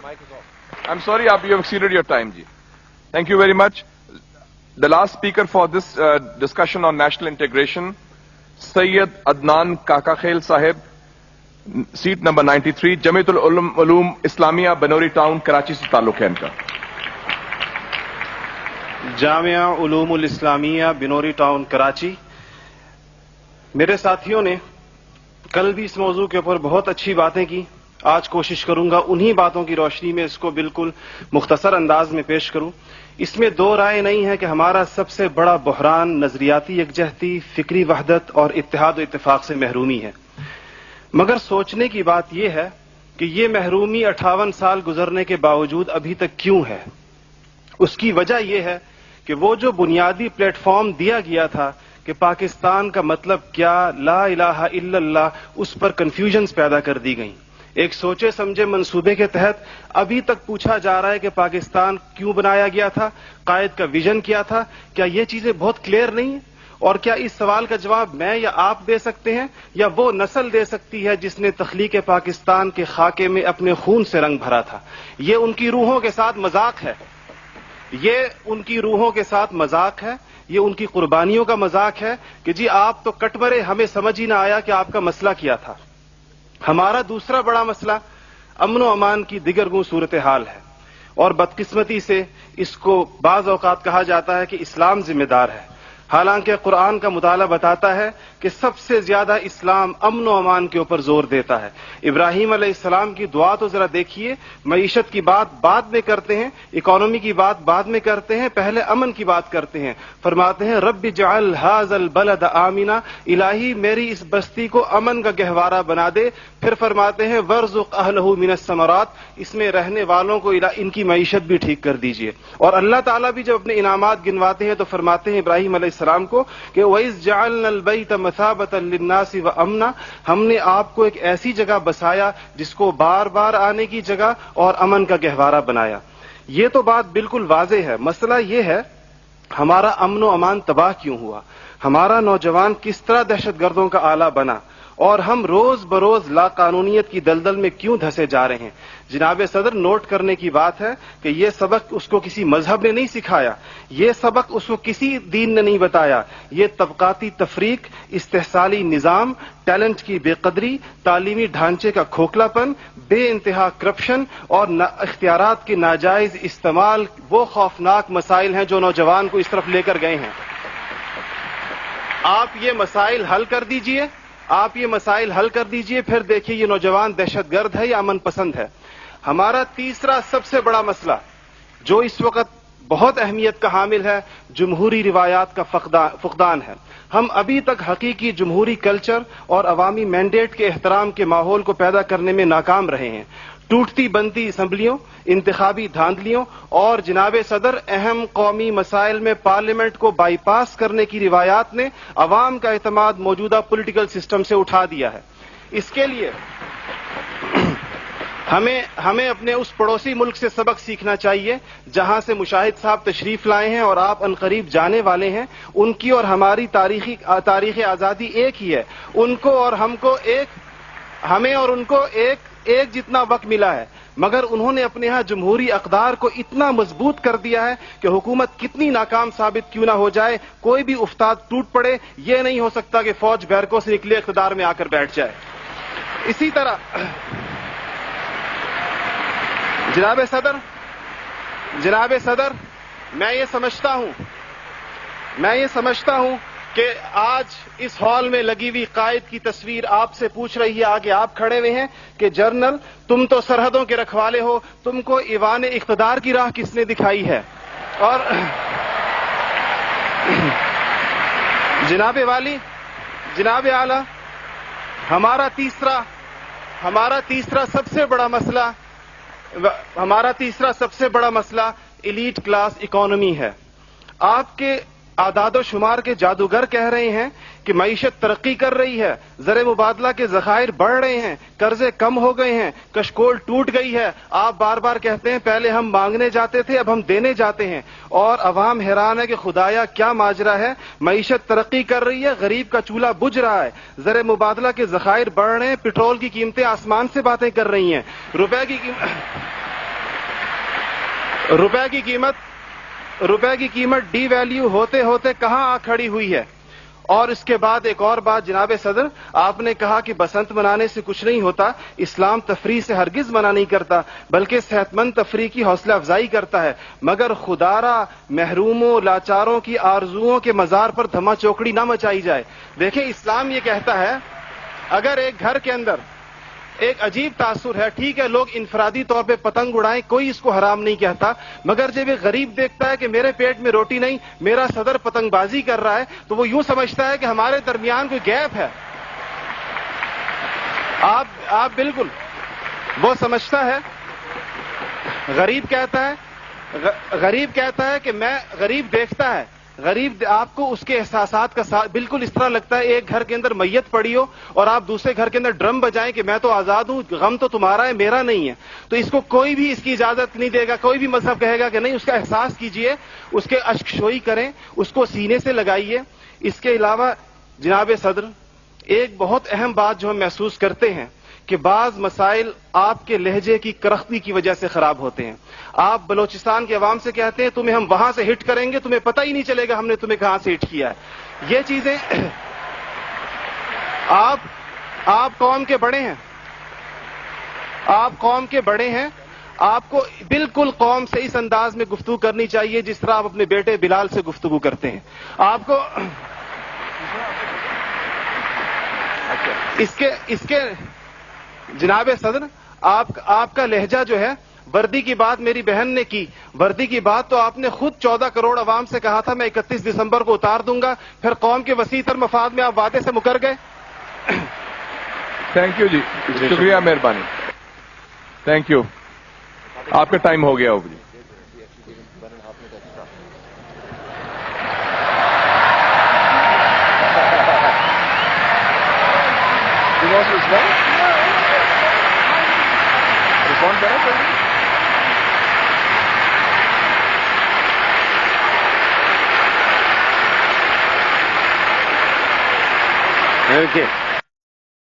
I'm sorry, you have exceeded your time, ji. Thank you very much. The last speaker for this discussion on national integration, Sayyid Adnan Kakakhail Sahib, seat number 93, Jamiatul Ulum Islamia, Banori Town, Karachi se ताल्लुक है इनका. Jamia उलूमुल Islamia Binori town Karachi. मेरे साथियों ने कल भी इस मौजू के ऊपर बहुत अच्छी बातें की. आज कोशिश करूंगा उन्हीं बातों की रोशनी में इसको बिल्कुल मुख्तसर अंदाज में पेश करूं. इसमें दो राय नहीं है कि हमारा सबसे बड़ा बहरान नजरियाती यकजहती, फिक्री वहदत और इत्तेहाद व इत्तेफाक से महरूमी है. मगर सोचने की बात यह है कि ये महरूमी 58 साल गुजरने के बावजूद अभी तक क्यों है. उसकी वजह यह है कि वो जो बुनियादी प्लेटफॉर्म दिया गया था कि पाकिस्तान का मतलब क्या, ला इलाहा इल्लल्लाह, उस पर कंफ्यूजन्स पैदा कर दी गई. एक सोचे समझे मंसूबे के तहत अभी तक पूछा जा रहा है कि पाकिस्तान क्यों बनाया गया था, कायद का विजन क्या था. क्या ये चीजें बहुत क्लियर नहीं है? और क्या इस सवाल का जवाब मैं या आप दे सकते हैं या वो नस्ल दे सकती है जिसने तख्लीक पाकिस्तान के खाके में अपने खून से रंग भरा था? ये उनकी रूहों के साथ मजाक है. ये उनकी रूहों के साथ मजाक है. ये उनकी कुर्बानियों का मजाक है कि जी आप तो कट मरे, हमें समझ ही ना आया कि आपका मसला क्या था. हमारा दूसरा बड़ा मसला अमन व अमान की दिगरगू सूरत हाल है. और बदकिस्मती से इसको बाज औकात कहा जाता है कि इस्लाम जिम्मेदार है. हालांकि कुरान का मुताला बताता है कि सबसे ज्यादा इस्लाम अमन व अमान के ऊपर जोर देता है. इब्राहीम अलैहिस्सलाम की दुआ तो जरा देखिए. मईशत की बात बाद में करते हैं, इकोनॉमी की बात बाद में करते हैं, पहले अमन की बात करते हैं. फरमाते हैं रब्बि जअल हाज़ल बलद आमिना, इलाही मेरी इस बस्ती को अमन का गहवारा बना दे. फिर फरमाते हैं वर्ज़ुक़ अहलहु मिनस समरात, इसमें रहने वालों को इनकी मईशत भी ठीक कर दीजिए. और अल्लाह ताला भी जब अपने इनामात गिनवाते हैं तो फरमाते हैं इब्राहीम अलैहिस्सलाम को कि वइज़ जअलनल बैत मसाबतन लिन्नासि व अमना, हमने आपको एक ऐसी जगह बसाया जिसको बार बार आने की जगह और अमन का गहवारा बनाया. ये तो बात बिल्कुल वाज़ेह है. मसला ये है हमारा अमन व अमान तबाह क्यों हुआ, हमारा नौजवान किस तरह दहशतगर्दों का आला बना, और हम रोज बरोज लाकानूनियत की दलदल में क्यों धंसे जा रहे हैं. जनाब सदर, नोट करने की बात है कि यह सबक उसको किसी मजहब ने नहीं सिखाया, यह सबक उसको किसी दीन ने नहीं बताया. यह तबकाती तफरीक, इस्तेहसाली निजाम, टैलेंट की बेकदरी, तालीमी ढांचे का खोखलापन, बे इंतहा करप्शन और इख्तियारात के नाजायज इस्तेमाल, वो खौफनाक मसाइल हैं जो नौजवान को इस तरफ लेकर गए हैं. आप ये मसाइल हल कर दीजिए, आप ये मसाइल हल कर दीजिए, फिर देखिए ये नौजवान दहशतगर्द है या अमन पसंद है. हमारा तीसरा सबसे बड़ा मसला जो इस वक्त बहुत अहमियत का हामिल है, जमहूरी रिवायात का फुकदान है. हम अभी तक हकीकी जमहूरी कल्चर और अवामी मैंडेट के एहतराम के माहौल को पैदा करने में नाकाम रहे हैं. टूटती बनती असम्बलियों, इंतखाबी धांधलियों और जनाब सदर अहम कौमी मसाइल में पार्लियामेंट को बाईपास करने की रिवायात ने अवाम का एतमाद मौजूदा पॉलिटिकल सिस्टम से उठा दिया है. इसके लिए हमें अपने उस पड़ोसी मुल्क से सबक सीखना चाहिए जहां से मुशाहिद साहब तशरीफ लाए हैं और आप अनकरीब जाने वाले हैं. उनकी और हमारी तारीख आजादी एक ही है. उनको और हमको हमें और उनको एक जितना वक्त मिला है, मगर उन्होंने अपने यहां जमहूरी अक़दार को इतना मजबूत कर दिया है कि हुकूमत कितनी नाकाम साबित क्यों ना हो जाए, कोई भी उस्ताद टूट पड़े, यह नहीं हो सकता कि फौज बैरकों से निकले इक़्तिदार में आकर बैठ जाए. इसी तरह जनाब सदर, मैं ये समझता हूं कि आज इस हॉल में लगी हुई कायद की तस्वीर आपसे पूछ रही है, आगे आप खड़े हुए हैं कि जनरल तुम तो सरहदों के रखवाले हो, तुमको ईवान इख्तिदार की राह किसने दिखाई है. और जनाब आला, हमारा तीसरा सबसे बड़ा मसला एलीट क्लास इकोनॉमी है. आपके आदादो शुमार के जादूगर कह रहे हैं कि मईशत तरक्की कर रही है, ज़र मुबादला के ज़खायर बढ़ रहे हैं, कर्जे कम हो गए हैं, कशकोल टूट गई है. आप बार बार कहते हैं पहले हम मांगने जाते थे, अब हम देने जाते हैं. और अवाम हैरान है कि खुदाया क्या माजरा है. मईशत तरक्की कर रही है, गरीब का चूल्हा बुझ रहा है, ज़र मुबादला के ज़खायर बढ़ रहे हैं, पेट्रोल की कीमतें आसमान से बातें कर रही हैं, रुपए की روپے کی قیمت ڈی ویلیو ہوتے ہوتے کہاں آ کھڑی ہوئی ہے. اور اس کے بعد ایک اور بات جناب صدر، آپ نے کہا کہ بسنت منانے سے کچھ نہیں ہوتا. اسلام تفریح سے ہرگز منع نہیں کرتا، بلکہ صحت مند تفریح کی حوصلہ افزائی کرتا ہے. مگر خدارا محروموں لاچاروں کی آرزوؤں کے مزار پر دھما چوکڑی نہ مچائی جائے. دیکھیں اسلام یہ کہتا ہے اگر ایک گھر کے اندر ایک عجیب تاثر ہے، ٹھیک ہے لوگ انفرادی طور پہ پتنگ اڑائیں، کوئی اس کو حرام نہیں کہتا، مگر جب ایک غریب دیکھتا ہے کہ میرے پیٹ میں روٹی نہیں، میرا صدر پتنگ بازی کر رہا ہے، تو وہ یوں سمجھتا ہے کہ ہمارے درمیان کوئی گیپ ہے. آپ بالکل وہ سمجھتا ہے. غریب کہتا ہے کہ میں غریب دیکھتا ہے، غریب آپ کو اس کے احساسات کا بالکل اس طرح لگتا ہے ایک گھر کے اندر میت پڑی ہو اور آپ دوسرے گھر کے اندر ڈرم بجائیں کہ میں تو آزاد ہوں، غم تو تمہارا ہے میرا نہیں ہے. تو اس کو کوئی بھی اس کی اجازت نہیں دے گا، کوئی بھی مذہب کہے گا کہ نہیں، اس کا احساس کیجئے، اس کے اشک شوئی کریں، اس کو سینے سے لگائیے. اس کے علاوہ جناب صدر ایک بہت اہم بات جو ہم محسوس کرتے ہیں کہ بعض مسائل آپ کے لہجے کی کرختی کی وجہ سے خراب ہوتے ہیں. آپ بلوچستان کے عوام سے کہتے ہیں تمہیں ہم وہاں سے ہٹ کریں گے، تمہیں پتہ ہی نہیں چلے گا ہم نے تمہیں کہاں سے ہٹ کیا ہے. یہ چیزیں آپ قوم کے بڑے ہیں، آپ کو بالکل قوم سے اس انداز میں گفتگو کرنی چاہیے جس طرح آپ اپنے بیٹے بلال سے گفتگو کرتے ہیں. آپ کو اس کے جناب صدر آپ کا لہجہ جو ہے، وردی کی بات میری بہن نے کی، وردی کی بات تو آپ نے خود 14 کروڑ عوام سے کہا تھا میں 31 دسمبر کو اتار دوں گا، پھر قوم کے وسیع تر مفاد میں آپ وعدے سے مکر گئے. تھینک یو جی، شکریہ، مہربانی، تھینک یو. آپ کا ٹائم ہو گیا ہوگا جی. Okay.